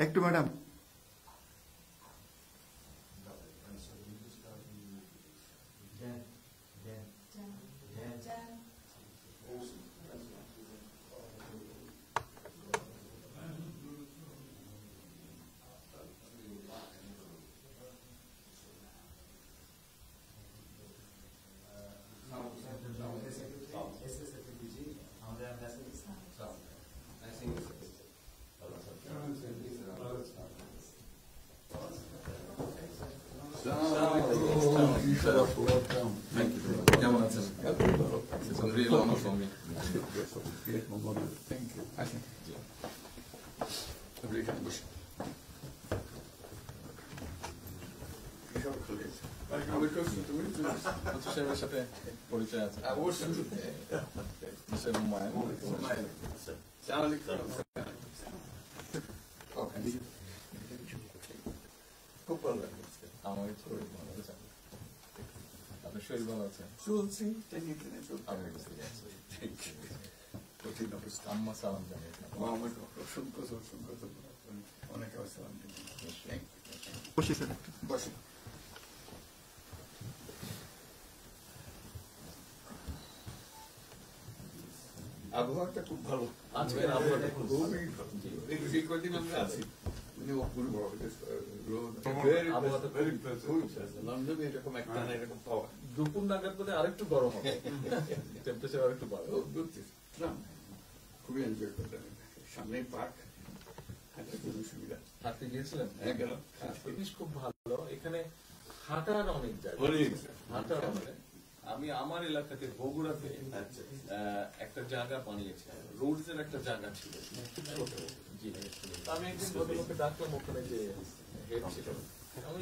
একটু ম্যাডাম কেমন আছেন? সাথে পরিচয় আছে খুব ভালো লাগে আমার শরীর ভালো আছে। আপনার শরীর ভালো আছে? চলছে আম্মা সালাম জানিয়ে অনেক সালাম বসে। আবহাওয়াটা খুব ভালো, আজকের আবহাওয়াটা খুব এই কদিন আমরা আছি লন্ডনে এরকম একটা এরকম পাওয়া দুপুর নাগাদ বলে আরেকটু গরম হবে, টেম্পারেচার আরেকটু বাড়বে। খুবই এনজয় করলাম, সামনে পার্ক, হাঁটার জন্য সুবিধা। হাঁটতে গিয়েছিলেন? জিনিস খুব ভালো, এখানে হাঁটার অনেক জায়গা, হাঁটার অনেক। আমি আমার এলাকাতে বগুড়াতে একটা জায়গা বানিয়েছি, রোডস এর একটা জায়গা ছিল, আমি একদিন ভদ্রলোককে ডাকলাম, ওখানে যে হেড ছিল, আমি